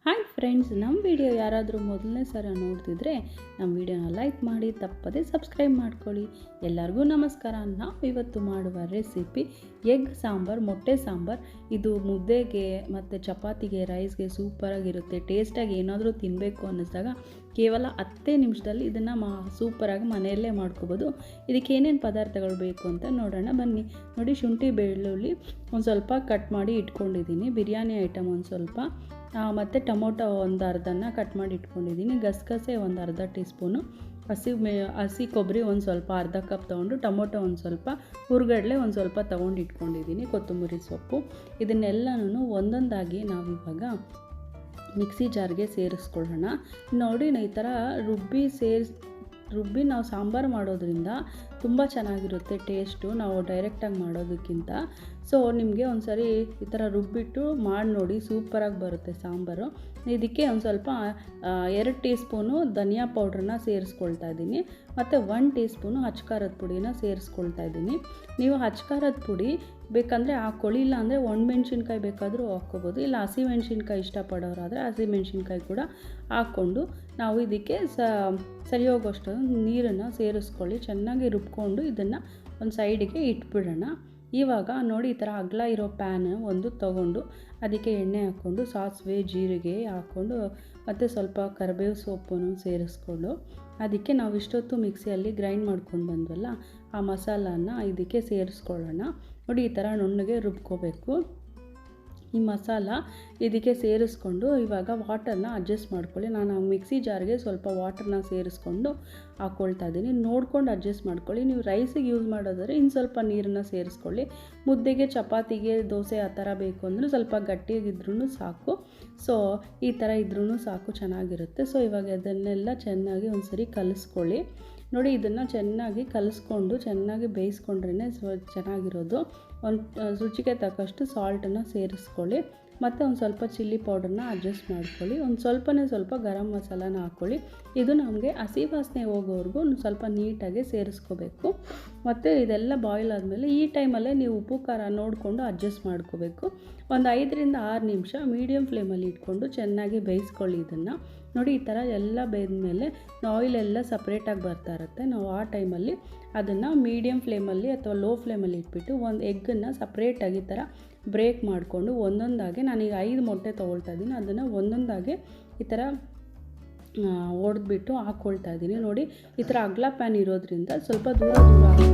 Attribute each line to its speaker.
Speaker 1: Hi friends, ನಮ್ಮ video ಯಾರಾದರೂ ಮೊದಲನೇ ಸಲ ನೋಡ್ತಿದ್ರೆ ನಮ್ಮ ವಿಡಿಯೋನ ಲೈಕ್ ಮಾಡಿ, ತಪ್ಪದೇ ಸಬ್ಸ್ಕ್ರೈಬ್ ಮಾಡ್ಕೊಳ್ಳಿ. ಎಲ್ಲರಿಗೂ ನಮಸ್ಕಾರ. ನಾವು ಇವತ್ತು ಮಾಡುವ ರೆಸಿಪಿ ಎಗ್ ಸಾಂಬಾರು, ಮೊಟ್ಟೆ ಸಾಂಬಾರು. ಇದು ಮುದ್ದೆಗೆ ಮತ್ತು ಚಪಾತಿಗೆ, ರೈಸ್ಗೆ ಸೂಪರಾಗಿರುತ್ತೆ. ಟೇಸ್ಟಾಗಿ ಏನಾದರೂ ತಿನ್ನಬೇಕು ಅನ್ನಿಸಿದಾಗ ಕೇವಲ 10 ನಿಮಿಷದಲ್ಲಿ ಇದನ್ನು ಸೂಪರಾಗಿ ಮನೆಯಲ್ಲೇ ಮಾಡ್ಕೋಬೋದು. ಇದಕ್ಕೆ ಏನೇನು ಪದಾರ್ಥಗಳು ಬೇಕು ಅಂತ ನೋಡೋಣ ಬನ್ನಿ. ನೋಡಿ, ಶುಂಠಿ ಬೆಳ್ಳುಳ್ಳಿ ಒಂದು ಸ್ವಲ್ಪ ಕಟ್ ಮಾಡಿ ಇಟ್ಕೊಂಡಿದ್ದೀನಿ. ಬಿರಿಯಾನಿ ಐಟಮ್ ಒಂದು ಸ್ವಲ್ಪ, ಮತ್ತು ಟೊಮೊಟೊ ಒಂದು ಅರ್ಧನ ಕಟ್ ಮಾಡಿ ಇಟ್ಕೊಂಡಿದ್ದೀನಿ. ಗಸಗಸೆ ಒಂದು ಅರ್ಧ ಟೀ ಸ್ಪೂನು, ಹಸಿ ಕೊಬ್ಬರಿ ಒಂದು ಸ್ವಲ್ಪ ಅರ್ಧ ಕಪ್ ತೊಗೊಂಡು, ಟೊಮೊಟೊ ಒಂದು ಸ್ವಲ್ಪ, ಹುರ್ಗಡ್ಲೆ ಒಂದು ಸ್ವಲ್ಪ ತೊಗೊಂಡು ಇಟ್ಕೊಂಡಿದ್ದೀನಿ, ಕೊತ್ತಂಬರಿ ಸೊಪ್ಪು. ಇದನ್ನೆಲ್ಲನೂ ಒಂದೊಂದಾಗಿ ನಾವಿವಾಗ ಮಿಕ್ಸಿ ಜಾರ್ಗೆ ಸೇರಿಸ್ಕೊಳ್ಳೋಣ. ನೋಡಿ, ಈ ಥರ ರುಬ್ಬಿ ನಾವು ಸಾಂಬಾರು ಮಾಡೋದ್ರಿಂದ ತುಂಬ ಚೆನ್ನಾಗಿರುತ್ತೆ ಟೇಸ್ಟು, ನಾವು ಡೈರೆಕ್ಟಾಗಿ ಮಾಡೋದಕ್ಕಿಂತ. ಸೊ ನಿಮಗೆ ಒಂದು ಸರಿ ಈ ಥರ ರುಬ್ಬಿಟ್ಟು ಮಾಡಿ ನೋಡಿ, ಸೂಪರಾಗಿ ಬರುತ್ತೆ ಸಾಂಬಾರು. ಇದಕ್ಕೆ ಒಂದು ಸ್ವಲ್ಪ 2 ಟೀ ಸ್ಪೂನು ಧನಿಯಾ ಪೌಡ್ರನ್ನ ಸೇರಿಸ್ಕೊಳ್ತಾ ಇದ್ದೀನಿ, ಮತ್ತು 1 ಟೀ ಸ್ಪೂನು ಅಚ್ಕಾರದ ಪುಡಿನ ಸೇರಿಸ್ಕೊಳ್ತಾ ಇದ್ದೀನಿ. ನೀವು ಅಚ್ಕಾರದ ಪುಡಿ ಬೇಕಂದರೆ ಹಾಕ್ಕೊಳ್ಳಿ, ಇಲ್ಲ ಅಂದರೆ ಒಣಮೆಣ್ಸಿನ್ಕಾಯಿ ಬೇಕಾದರೂ ಹಾಕ್ಕೋಬೋದು, ಇಲ್ಲ ಹಸಿಮೆಣ್ಸಿನ್ಕಾಯಿ ಇಷ್ಟಪಡೋರಾದರೆ ಹಸಿಮೆಣ್ಸಿನ್ಕಾಯಿ ಕೂಡ ಹಾಕ್ಕೊಂಡು ನಾವು ಇದಕ್ಕೆ ಸರಿ ಹೋಗೋಷ್ಟು ನೀರನ್ನು ಸೇರಿಸ್ಕೊಳ್ಳಿ. ಚೆನ್ನಾಗಿ ರುಬ್ಕೊಂಡು ಇದನ್ನು ಒಂದು ಸೈಡಿಗೆ ಇಟ್ಬಿಡೋಣ. ಇವಾಗ ನೋಡಿ, ಈ ಥರ ಅಗಲ ಇರೋ ಪ್ಯಾನ್ ಒಂದು ತೊಗೊಂಡು ಅದಕ್ಕೆ ಎಣ್ಣೆ ಹಾಕ್ಕೊಂಡು, ಸಾಸಿವೆ ಜೀರಿಗೆ ಹಾಕ್ಕೊಂಡು, ಮತ್ತು ಸ್ವಲ್ಪ ಕರಿಬೇವು ಸೊಪ್ಪನ್ನು ಸೇರಿಸ್ಕೊಂಡು, ಅದಕ್ಕೆ ನಾವು ಇಷ್ಟೊತ್ತು ಮಿಕ್ಸಿಯಲ್ಲಿ ಗ್ರೈಂಡ್ ಮಾಡ್ಕೊಂಡು ಬಂದ್ವಲ್ಲ ಆ ಮಸಾಲಾನ ಇದಕ್ಕೆ ಸೇರಿಸ್ಕೊಳ್ಳೋಣ. ನೋಡಿ, ಈ ಥರ ನುಣ್ಣಗೆ ರುಬ್ಕೋಬೇಕು. ಈ ಮಸಾಲ ಇದಕ್ಕೆ ಸೇರಿಸ್ಕೊಂಡು ಇವಾಗ ವಾಟರ್ನ ಅಡ್ಜಸ್ಟ್ ಮಾಡ್ಕೊಳ್ಳಿ. ನಾನು ಮಿಕ್ಸಿ ಜಾರ್ಗೆ ಸ್ವಲ್ಪ ವಾಟರ್ನ ಸೇರಿಸ್ಕೊಂಡು ಹಾಕ್ಕೊಳ್ತಾ ಇದ್ದೀನಿ. ನೋಡ್ಕೊಂಡು ಅಡ್ಜಸ್ಟ್ ಮಾಡ್ಕೊಳ್ಳಿ. ನೀವು ರೈಸಿಗೆ ಯೂಸ್ ಮಾಡೋದಾದರೆ ಇನ್ನು ಸ್ವಲ್ಪ ನೀರನ್ನು ಸೇರಿಸ್ಕೊಳ್ಳಿ. ಮುದ್ದೆಗೆ, ಚಪಾತಿಗೆ, ದೋಸೆ ಆ ಥರ ಬೇಕು ಅಂದರೆ ಸ್ವಲ್ಪ ಗಟ್ಟಿಯಾಗಿದ್ರೂ ಸಾಕು. ಸೊ ಈ ಥರ ಇದ್ರೂ ಸಾಕು, ಚೆನ್ನಾಗಿರುತ್ತೆ. ಸೊ ಇವಾಗ ಅದನ್ನೆಲ್ಲ ಚೆನ್ನಾಗಿ ಒಂದು ಸರಿ ಕಲಿಸ್ಕೊಳ್ಳಿ. ನೋಡಿ, ಇದನ್ನು ಚೆನ್ನಾಗಿ ಕಲಿಸ್ಕೊಂಡು ಚೆನ್ನಾಗಿ ಬೇಯಿಸ್ಕೊಂಡ್ರೇ ಚೆನ್ನಾಗಿರೋದು. ಒಂದು ರುಚಿಗೆ ತಕ್ಕಷ್ಟು ಸಾಲ್ಟನ್ನು ಸೇರಿಸ್ಕೊಳ್ಳಿ, ಮತ್ತು ಒಂದು ಸ್ವಲ್ಪ ಚಿಲ್ಲಿ ಪೌಡರ್ನ ಅಡ್ಜಸ್ಟ್ ಮಾಡ್ಕೊಳ್ಳಿ. ಒಂದು ಸ್ವಲ್ಪ ಗರಂ ಮಸಾಲಾನ ಹಾಕ್ಕೊಳ್ಳಿ. ಇದು ನಮಗೆ ಹಸಿ ವಾಸನೆ ಹೋಗೋವರೆಗೂ ಸ್ವಲ್ಪ ನೀಟಾಗಿ ಸೇರಿಸ್ಕೋಬೇಕು. ಮತ್ತು ಇದೆಲ್ಲ ಬಾಯ್ಲ್ ಆದಮೇಲೆ ಈ ಟೈಮಲ್ಲೇ ನೀವು ಉಪ್ಪು ಖಾರ ನೋಡಿಕೊಂಡು ಅಡ್ಜಸ್ಟ್ ಮಾಡ್ಕೋಬೇಕು. ಒಂದು 5 ರಿಂದ 6 ನಿಮಿಷ ಮೀಡಿಯಮ್ ಫ್ಲೇಮಲ್ಲಿ ಇಟ್ಕೊಂಡು ಚೆನ್ನಾಗಿ ಬೇಯಿಸ್ಕೊಳ್ಳಿ ಇದನ್ನು. ನೋಡಿ, ಈ ಥರ ಎಲ್ಲ ಬೇಯ್ದಮೇಲೆ ಆಯಿಲೆಲ್ಲ ಸಪ್ರೇಟಾಗಿ ಬರ್ತಾ ಇರುತ್ತೆ. ನಾವು ಆ ಟೈಮಲ್ಲಿ ಅದನ್ನು ಮೀಡಿಯಮ್ ಫ್ಲೇಮಲ್ಲಿ ಅಥವಾ ಲೋ ಫ್ಲೇಮಲ್ಲಿ ಇಟ್ಬಿಟ್ಟು ಒಂದು ಎಗ್ಗನ್ನು ಸಪ್ರೇಟಾಗಿ ಈ ಥರ ಬ್ರೇಕ್ ಮಾಡಿಕೊಂಡು ಒಂದೊಂದಾಗಿ, ನಾನೀಗ 5 ಮೊಟ್ಟೆ ತೊಗೊಳ್ತಾ ಇದ್ದೀನಿ, ಅದನ್ನು ಒಂದೊಂದಾಗಿ ಈ ಥರ ಒಡೆದ್ಬಿಟ್ಟು ಹಾಕ್ಕೊಳ್ತಾ ಇದ್ದೀನಿ. ನೋಡಿ, ಈ ಥರ ಅಗಲ ಪ್ಯಾನ್ ಇರೋದ್ರಿಂದ ಸ್ವಲ್ಪ ದೂರ ಈಸಿಯಾಗಿ